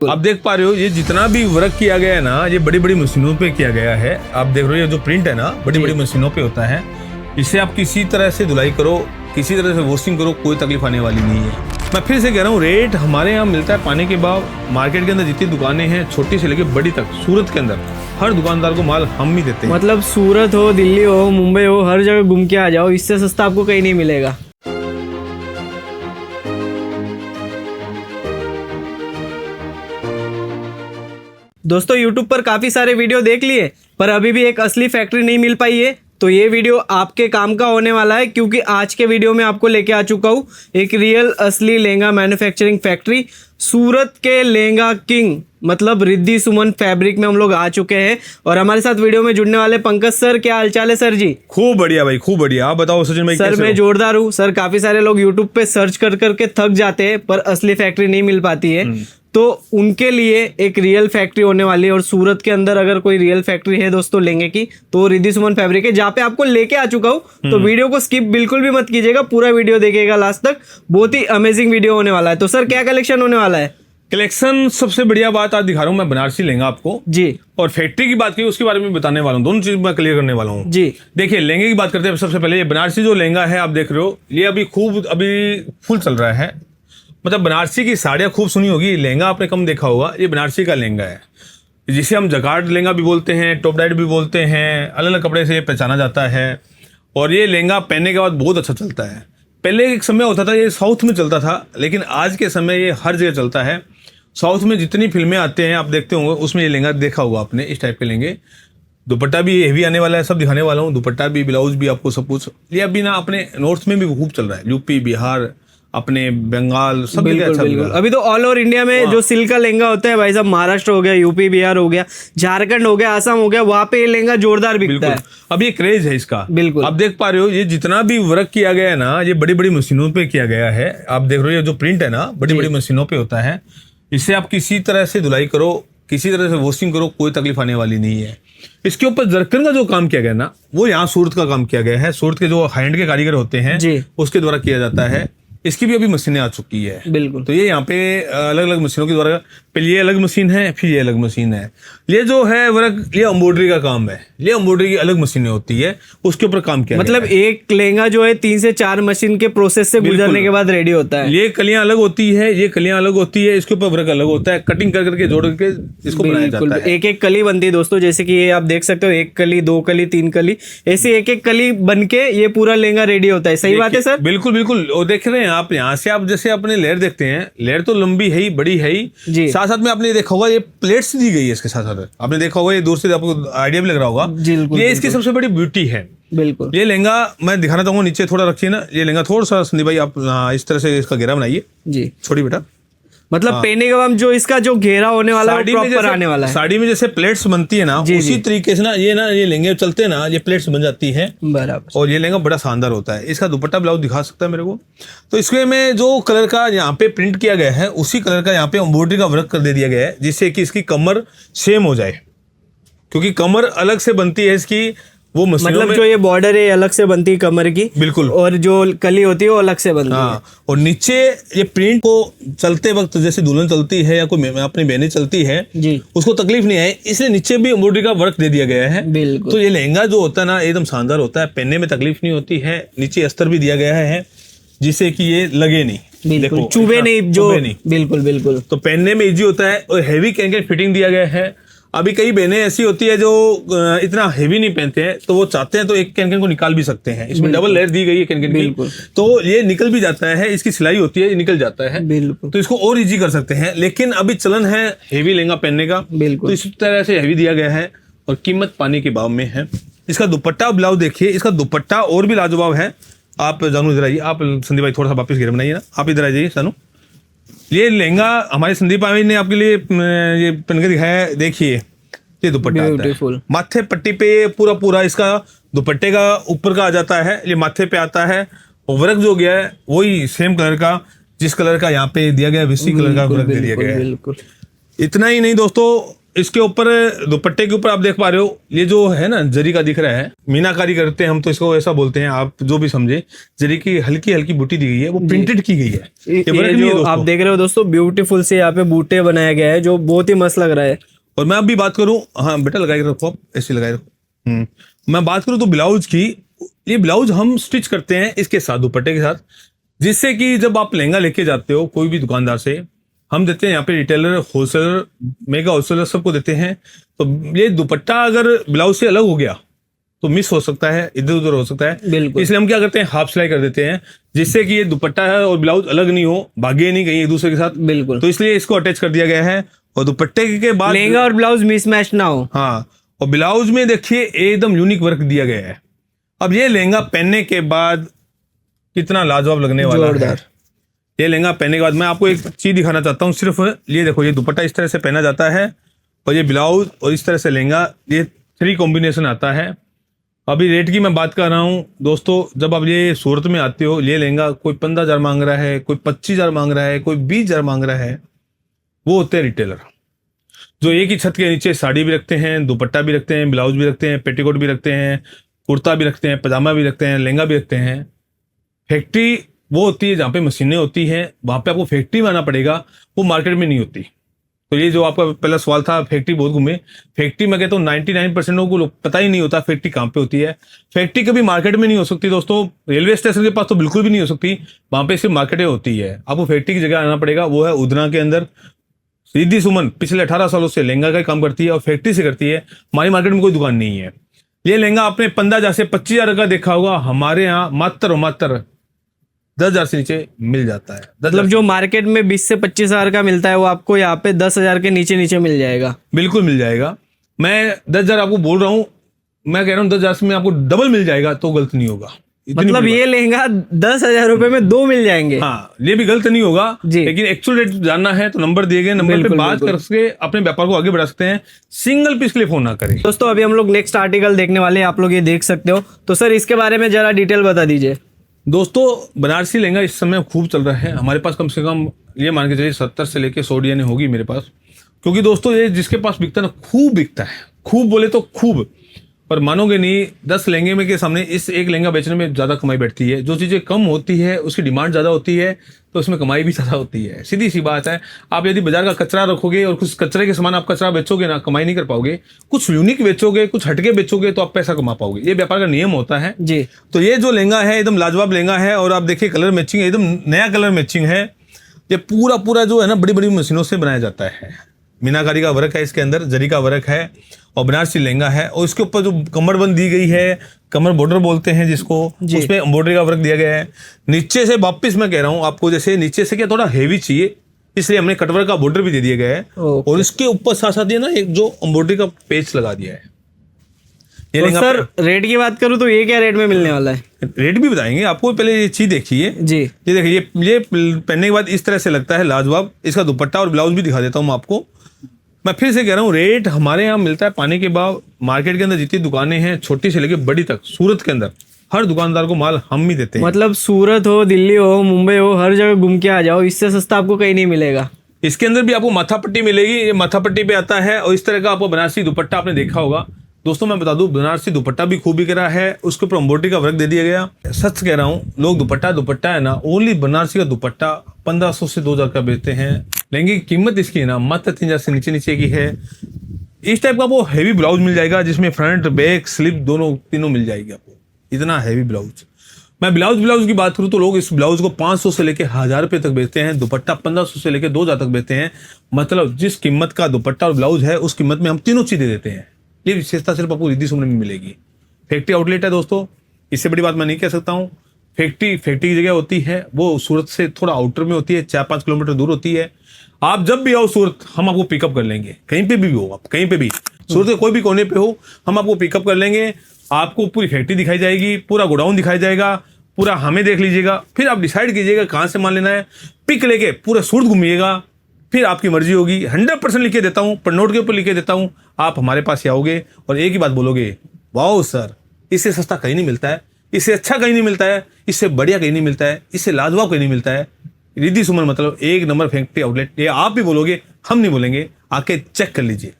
आप देख पा रहे हो ये जितना भी वर्क किया गया है ना, ये बड़ी बड़ी मशीनों पे किया गया है। आप देख रहे हो ये जो प्रिंट है ना, बड़ी बड़ी मशीनों पे होता है। इसे आप किसी तरह से धुलाई करो, किसी तरह से वॉशिंग करो, कोई तकलीफ आने वाली नहीं है। मैं फिर से कह रहा हूँ, रेट हमारे यहाँ मिलता है पानी के भाव। मार्केट के अंदर जितनी दुकानें हैं, छोटी से लेकर बड़ी तक, सूरत के अंदर हर दुकानदार को माल हम ही देते हैं। मतलब सूरत हो, दिल्ली हो, मुंबई हो, हर जगह घूम के आ जाओ, इससे सस्ता आपको कहीं नहीं मिलेगा। दोस्तों YouTube पर काफ़ी सारे वीडियो देख लिए, पर अभी भी एक असली फैक्ट्री नहीं मिल पाई है। तो ये वीडियो आपके काम का होने वाला है, क्योंकि आज के वीडियो में आपको लेके आ चुका हूँ एक रियल असली लहंगा मैन्युफैक्चरिंग फैक्ट्री। सूरत के लहंगा किंग मतलब रिद्धि सुमन फैब्रिक में हम लोग आ चुके हैं, और हमारे साथ वीडियो में जुड़ने वाले पंकज सर। क्या हालचाल है सर जी? खूब बढ़िया भाई, खूब बढ़िया। आप बताओ सचिन भाई। सर मैं जोरदार हूँ सर। काफ़ी सारे लोग यूट्यूब पे सर्च कर करके थक जाते हैं, पर असली फैक्ट्री नहीं मिल पाती है। तो उनके लिए एक रियल फैक्ट्री होने वाली है। और सूरत के अंदर अगर कोई रियल फैक्ट्री है दोस्तों लहंगे की, तो रिद्धि सुमन फैब्रिक है, जहाँ पे आपको लेके आ चुका हूँ। तो वीडियो को स्किप बिल्कुल भी मत कीजिएगा, पूरा वीडियो देखिएगा लास्ट तक। बहुत ही अमेजिंग वीडियो होने वाला है। तो सर क्या कलेक्शन होने वाला है? कलेक्शन सबसे बढ़िया बात आज दिखा रहा हूँ मैं, बनारसी लहंगा आपको जी। और फैक्ट्री की बात की उसके बारे में बताने वाला हूँ। दोनों चीज मैं क्लियर करने वाला हूँ जी। देखिए, लहंगे की बात करते हैं सबसे पहले। ये बनारसी जो लहंगा है आप देख रहे हो, ये अभी फुल चल रहा है। मतलब बनारसी की साड़ियाँ खूब सुनी होगी, लहंगा आपने कम देखा होगा। ये बनारसी का लहंगा है, जिसे हम जकार्ड लहंगा भी बोलते हैं, टॉप डाइट भी बोलते हैं। अलग अलग कपड़े से पहचाना जाता है। और ये लहंगा पहनने के बाद बहुत अच्छा चलता है। पहले एक समय होता था ये साउथ में चलता था, लेकिन आज के समय ये हर जगह चलता है। साउथ में जितनी फिल्में आते हैं आप देखते होंगे, उसमें ये लहंगा देखा होगा आपने, इस टाइप के लहंगे। दुपट्टा भी हेवी आने वाला है, सब दिखाने वाला हूँ। दुपट्टा भी, ब्लाउज भी, आपको सब कुछ। ये अभी ना अपने नॉर्थ में भी खूब चल रहा है, यूपी, बिहार, अपने बंगाल, सब जगह अच्छा बिल्कुल। अभी तो ऑल ओवर इंडिया में जो सिल्क का लहंगा होता है भाई साहब, महाराष्ट्र हो गया, यूपी बिहार हो गया, झारखंड हो गया, आसाम हो गया, वहाँ पे ये लहंगा जोरदार बिकता है। अब ये क्रेज है इसका। बिल्कुल। आप देख पा रहे हो ये जितना भी वर्क किया गया है ना, ये बड़ी बड़ी मशीनों पे किया गया है। आप देख रहे हो ये जो प्रिंट है ना, बड़ी बड़ी मशीनों पे होता है। इसे आप किसी तरह से धुलाई करो, किसी तरह से वॉशिंग करो, कोई तकलीफ आने वाली नहीं है। इसके ऊपर जरकन का जो काम किया गया ना, वो यहाँ सूरत का काम किया गया है। सूरत के जो हैंड के कारीगर होते हैं जी, उसके द्वारा किया जाता है। इसकी भी अभी मशीनें आ चुकी है। बिल्कुल। तो ये यहाँ पे अलग अलग मशीनों के द्वारा, पहले ये अलग मशीन है, फिर ये अलग मशीन है। ये जो है वर्क, ये एम्ब्रॉयडरी का काम है। ये एम्ब्रॉयडरी की अलग मशीनें होती है, उसके ऊपर काम किया मतलब गया है। एक लहंगा जो है 3 से 4 मशीन के प्रोसेस से गुजरने के बाद रेडी होता है। ये कलियां अलग होती है, ये कलियां अलग होती है, इसके ऊपर वर्क अलग होता है। कटिंग कर करके जोड़ करके इसको बनाया जाता है। एक एक कली बनती है दोस्तों, जैसे कि ये आप देख सकते हो, 1 कली, 2 कली, 3 कली, ऐसे एक एक कली बन के ये पूरा लहंगा रेडी होता है। सही बात है सर? बिल्कुल बिल्कुल। और देख रहे हैं आप, यहाँ से आप जैसे अपने लेयर देखते हैं, लेयर तो लंबी है ही, बड़ी है ही। साथ साथ में आपने देखा होगा ये प्लेट्स दी गई है इसके साथ साथ। आपने देखा होगा, ये दूर से आपको आइडिया भी लग रहा होगा। ये इसकी सबसे बड़ी ब्यूटी है। बिल्कुल। ये लहंगा मैं दिखाना चाहूंगा, नीचे थोड़ा रखिए ना। ये लहंगा थोड़ा सा संदीप भाई आप इस तरह से इसका घेरा बनाइए जी। छोटी बेटा। मतलब पहनने के बाद जो इसका जो घेरा होने वाला है, प्रॉपर आने वाला है। साड़ी में जैसे प्लेट्स बनती है ना, उसी तरीके से ना ये लहंगे चलते हैं ना, ये प्लेट्स बन जाती है बराबर। और ये लहंगा बड़ा शानदार होता है। इसका दुपट्टा ब्लाउज दिखा सकता है मेरे को? तो इसमें में जो कलर का यहाँ पे प्रिंट किया गया है, उसी कलर का यहाँ पे एम्ब्रॉयडरी का वर्क कर दे दिया गया है, जिससे कि इसकी कमर सेम हो जाए। क्योंकि कमर अलग से बनती है इसकी, वो मतलब जो ये बॉर्डर है अलग से बनती है कमर की। बिल्कुल। और जो कली होती है वो अलग से बनती है। और नीचे ये प्रिंट को चलते वक्त, जैसे दुल्हन चलती है या कोई अपनी बहनें चलती है जी, उसको तकलीफ नहीं आए, इसलिए नीचे भी एम्ब्रॉयडरी का वर्क दे दिया गया है। बिल्कुल। तो ये लहंगा जो होता है ना, एकदम शानदार होता है, पहनने में तकलीफ नहीं होती है। नीचे अस्तर भी दिया गया है, जिससे कि ये लगे नहीं, देखो चुभे नहीं, जो बिल्कुल बिल्कुल। तो पहनने में इजी होता है। और हैवी कैन फिटिंग दिया गया है। अभी कई बहनें ऐसी होती है जो इतना हेवी नहीं पहनते हैं, तो वो चाहते हैं तो एक कैन को निकाल भी सकते हैं। इसमें डबल लेयर दी गई है कैन की, तो ये निकल भी जाता है। इसकी सिलाई होती है, ये निकल जाता है, बिल्कुल। तो इसको और इजी कर सकते हैं। लेकिन अभी चलन है हेवी लहंगा पहनने का, तो इस तरह से हेवी दिया गया है और कीमत पानी के भाव में है। इसका दुपट्टा ब्लाउज देखिए, इसका दुपट्टा और भी लाजवाब है। आप जानू इधर आइए, आप संदीप भाई थोड़ा सा वापस घेर बनाइए ना, आप इधर आ जाइए जानू। ये लहंगा हमारे संदीप भाई ने आपके लिए ये पहन के दिखाया है। देखिए ये दुपट्टा आता है, माथे पट्टी पे पूरा इसका दुपट्टे का ऊपर का आ जाता है, ये माथे पे आता है। और वर्क जो गया है वही सेम कलर का, जिस कलर का यहाँ पे दिया गया है, इसी कलर का वर्क दे दिया गया है। इतना ही नहीं दोस्तों, इसके ऊपर दुपट्टे के ऊपर आप देख पा रहे हो, ये जो है ना जरी का दिख रहा है, मीनाकारी करते हैं हम तो इसको ऐसा बोलते हैं, आप जो भी समझे। जरी की हल्की हल्की बूटी दी गई है, वो प्रिंटेड की गई है। ये वर्क नहीं है जो दोस्तों। आप देख रहे हो दोस्तों, ब्यूटीफुल से यहाँ पे बूटे बनाया गया है, जो बहुत ही मस्त लग रहा है। और मैं अभी बात करूं, हाँ बेटा लगाए रखो, आप ऐसे लगाए रखो। मैं बात करूं तो ब्लाउज की, ये ब्लाउज हम स्टिच करते हैं इसके साथ, दुपट्टे के साथ, जिससे कि जब आप लहंगा लेके जाते हो कोई भी दुकानदार से, हम देते हैं यहाँ पे रिटेलर, होलसेलर, मेगा होलसेलर सबको देते हैं। तो ये दुपट्टा अगर ब्लाउज से अलग हो गया तो मिस हो सकता है, इधर उधर हो सकता है। बिल्कुल। इसलिए हम क्या करते हैं, हाफ सिलाई कर देते हैं, जिससे कि ये दुपट्टा है और ब्लाउज अलग नहीं हो, भागे नहीं कहीं एक दूसरे के साथ। बिल्कुल। तो इसलिए इसको अटैच कर दिया गया है। और दुपट्टे के बाद लहंगा और ब्लाउज मिसमैच ना हो। हाँ, और ब्लाउज में देखिए एकदम यूनिक वर्क दिया गया है। अब ये लहंगा पहनने के बाद कितना लाजवाब लगने वाला है। ये लहंगा पहनने के बाद मैं आपको एक चीज दिखाना चाहता हूँ, सिर्फ ये देखो, ये दुपट्टा इस तरह से पहना जाता है और ये ब्लाउज और इस तरह से लहंगा, ये 3 कॉम्बिनेशन आता है। अभी रेट की मैं बात कर रहा हूँ दोस्तों, जब आप ये सूरत में आते हो, ये लहंगा कोई 15,000 मांग रहा है, कोई 25,000 मांग रहा है, कोई 20,000 मांग रहा है, वो होते हैं रिटेलर, जो एक ही छत के नीचे साड़ी भी रखते हैं, दुपट्टा भी रखते हैं, ब्लाउज भी रखते हैं, पेटीकोट भी रखते हैं, कुर्ता भी रखते हैं, पजामा भी रखते हैं, लहंगा भी रखते हैं। फैक्ट्री वो होती है जहाँ पे मशीनें होती हैं, वहाँ पे आपको फैक्ट्री में आना पड़ेगा, वो मार्केट में नहीं होती। तो ये जो आपका पहला सवाल था, फैक्ट्री बहुत घूमे, फैक्ट्री में कहता हूँ 99% लोगों को पता ही नहीं होता फैक्ट्री कहाँ पे होती है। फैक्ट्री कभी मार्केट में नहीं हो सकती दोस्तों, रेलवे स्टेशन के पास तो बिल्कुल भी नहीं हो सकती, वहाँ पे सिर्फ मार्केटें होती है। आपको फैक्ट्री की जगह आना पड़ेगा, वो है उधना के अंदर। रिद्धि सुमन पिछले 18 सालों से लहंगा का काम करती है और फैक्ट्री से करती है, हमारी मार्केट में कोई दुकान नहीं है। ये लहंगा आपने 15,000 से 25,000 का देखा होगा, हमारे यहाँ मात्र 10,000 से नीचे मिल जाता है। मतलब जो मार्केट में 20 से 25,000 का मिलता है, वो आपको यहाँ पे 10,000 के नीचे नीचे मिल जाएगा। बिल्कुल मिल जाएगा। मैं 10,000 आपको बोल रहा हूँ, मैं कह रहा हूँ 10,000 में आपको डबल मिल जाएगा तो गलत नहीं होगा। मतलब ये लहंगा 10,000 रुपए में 2 मिल जाएंगे। हाँ, ये भी गलत नहीं होगा जी। लेकिन एक्चुअल रेट जानना है तो नंबर दिए गए नंबर पे बात करके अपने व्यापार को आगे बढ़ा सकते हैं। सिंगल पीस के लिए फोन ना करें। दोस्तों अभी हम लोग नेक्स्ट आर्टिकल देखने वाले हैं, आप लोग ये देख सकते हो। तो सर इसके बारे में जरा डिटेल बता दीजिए। दोस्तों बनारसी लहंगा इस समय खूब चल रहा है हमारे पास, कम से कम ये मान के चलिए 70 से लेके 100 डिजाइने होगी मेरे पास, क्योंकि दोस्तों ये जिसके पास बिकता है ना, खूब बिकता है, खूब बोले तो खूब। पर मानोगे नहीं, 10 लहंगे में के सामने इस एक लहंगा बेचने में ज्यादा कमाई बैठती है। जो चीजें कम होती है उसकी डिमांड ज्यादा होती है, तो उसमें कमाई भी ज्यादा होती है। सीधी सी बात है। आप यदि बाजार का कचरा रखोगे और कुछ कचरे के सामान आप कचरा बेचोगे ना, कमाई नहीं कर पाओगे। कुछ यूनिक बेचोगे, कुछ हटके बेचोगे तो आप पैसा कमा पाओगे। ये व्यापार का नियम होता है जी। तो ये जो लहंगा है एकदम लाजवाब लहंगा है, और आप देखिए कलर मैचिंग, एकदम नया कलर मैचिंग है। ये पूरा जो है ना, बड़ी बड़ी मशीनों से बनाया जाता है। मीनाकारी का वर्क है इसके अंदर, जरी का वर्क है और बनारसी लहंगा है। और इसके ऊपर जो कमरबंद दी गई है, कमर बॉर्डर बोलते हैं जिसको, उसमें एम्ब्रॉयडरी का वर्क दिया गया है। नीचे से वापस मैं कह रहा हूँ आपको, जैसे नीचे से क्या थोड़ा हेवी चाहिए, इसलिए हमने कटवर्क का बॉर्डर भी दे दिया गया है। और इसके ऊपर साथ साथ ये ना एक जो एम्ब्रॉयडरी का पेच लगा दिया है। ये और सर रेट की बात करूँ तो ये क्या रेट में मिलने वाला है? रेट भी बताएंगे आपको, पहले ये चीज देखिए जी। ये देखिए, ये पहनने के बाद इस तरह से लगता है लाजवाब। इसका दुपट्टा और ब्लाउज भी दिखा देता हूँ आपको। मैं फिर से कह रहा हूँ, रेट हमारे यहाँ मिलता है पानी के भाव। मार्केट के अंदर जितनी दुकानें हैं, छोटी से लेकर बड़ी तक, सूरत के अंदर हर दुकानदार को माल हम ही देते हैं। मतलब सूरत हो, दिल्ली हो, मुंबई हो, हर जगह घूम के आ जाओ, इससे सस्ता आपको कहीं नहीं मिलेगा। इसके अंदर भी आपको माथा पट्टी मिलेगी, ये माथा पट्टी पे आता है। और इस तरह का आपको बनारसी दुपट्टा आपने देखा होगा। दोस्तों मैं बता दूं, बनारसी दुपट्टा भी खूब बिक रहा है, उसके ऊपर एम्ब्रॉयडरी का वर्क दे दिया गया। सच कह रहा हूँ, लोग दुपट्टा है ना, ओनली बनारसी का दुपट्टा 1500 से 2000 का बेचते हैं। लहंगे की कीमत इसकी है ना मात्र 3000 से नीचे की है। इस टाइप का वो हैवी ब्लाउज मिल जाएगा, जिसमें फ्रंट बैक स्लिप दोनों तीनों मिल जाएगी आपको। इतना हैवी ब्लाउज। मैं ब्लाउज की बात करूं तो लोग इस ब्लाउज को 500 से लेकर 1000 रुपए तक बेचते हैं। दुपट्टा 1500 से लेकर 2000 तक बेचते हैं। मतलब जिस कीमत का दुपट्टा और ब्लाउज है, उस कीमत में हम तीनों चीजें देते हैं। ये विशेषता सिर्फ आपको रिद्धि सुमन में मिलेगी। फैक्ट्री आउटलेट है दोस्तों, इससे बड़ी बात मैं नहीं कह सकता हूँ। फैक्ट्री की जगह होती है वो सूरत से थोड़ा आउटर में होती है, 4-5 किलोमीटर दूर होती है। आप जब भी आओ सूरत, हम आपको पिकअप कर लेंगे। कहीं पे भी हो आप, कहीं पे भी सूरत के कोई भी कोने पे हो, हम आपको पिकअप कर लेंगे। आपको पूरी फैक्ट्री दिखाई जाएगी, पूरा गोडाउन दिखाई जाएगा, पूरा हमें देख लीजिएगा। फिर आप डिसाइड कीजिएगा कहाँ से माल लेना है। पिक लेके पूरा सूरत घूमिएगा, फिर आपकी मर्जी होगी। 100% लिख के देता हूँ, पर नोट के ऊपर लिख के देता हूँ। आप हमारे पास ही आओगे और एक ही बात बोलोगे, वाओ सर, इससे सस्ता कहीं नहीं मिलता है, इससे अच्छा कहीं नहीं मिलता है, इससे बढ़िया कहीं नहीं मिलता है, इससे लाजवाब कहीं नहीं मिलता है। रिद्धि सुमन मतलब एक नंबर फैक्ट्री आउटलेट। ये आप भी बोलोगे, हम नहीं बोलेंगे। आके चेक कर लीजिए।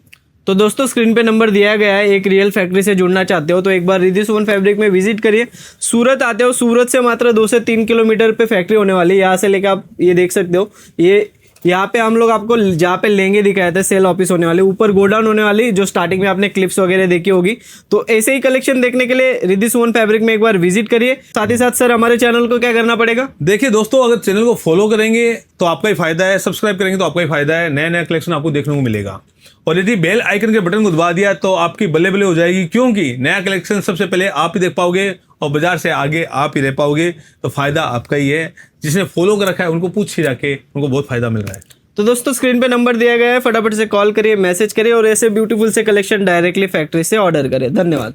तो दोस्तों स्क्रीन पे नंबर दिया गया है, एक रियल फैक्ट्री से जुड़ना चाहते हो तो एक बार रिद्धि सुमन फैब्रिक में विजिट करिए। सूरत आते हो, सूरत से मात्र 2 से 3 किलोमीटर पे फैक्ट्री होने वाली है। यहाँ से लेकर आप ये देख सकते हो, ये यहाँ पे हम लोग आपको जहाँ पे लेंगे दिखाए थे सेल ऑफिस होने वाली, ऊपर गोडाउन होने वाली, जो स्टार्टिंग में आपने क्लिप्स वगैरह देखी होगी। तो ऐसे ही कलेक्शन देखने के लिए रिद्धि सुमन फैब्रिक में एक बार विजिट करिए। साथ ही साथ सर हमारे चैनल को क्या करना पड़ेगा? देखिए दोस्तों, अगर चैनल को फॉलो करेंगे तो आपका ही फायदा है, सब्सक्राइब करेंगे तो आपका ही फायदा है, नया नया कलेक्शन आपको देखने को मिलेगा। और यदि बेल आइकन के बटन को दबा दिया तो आपकी बल्ले बल्ले हो जाएगी, क्योंकि नया कलेक्शन सबसे पहले आप ही देख पाओगे और बाजार से आगे आप ही रह पाओगे। तो फायदा आपका ही है, जिसने फॉलो कर रखा है उनको पूछिए जाके, उनको बहुत फायदा मिल रहा है। तो दोस्तों स्क्रीन पे नंबर दिया गया है, फटाफट से कॉल करिए, मैसेज करिए और ऐसे ब्यूटीफुल से कलेक्शन डायरेक्टली फैक्ट्री से ऑर्डर करें। धन्यवाद।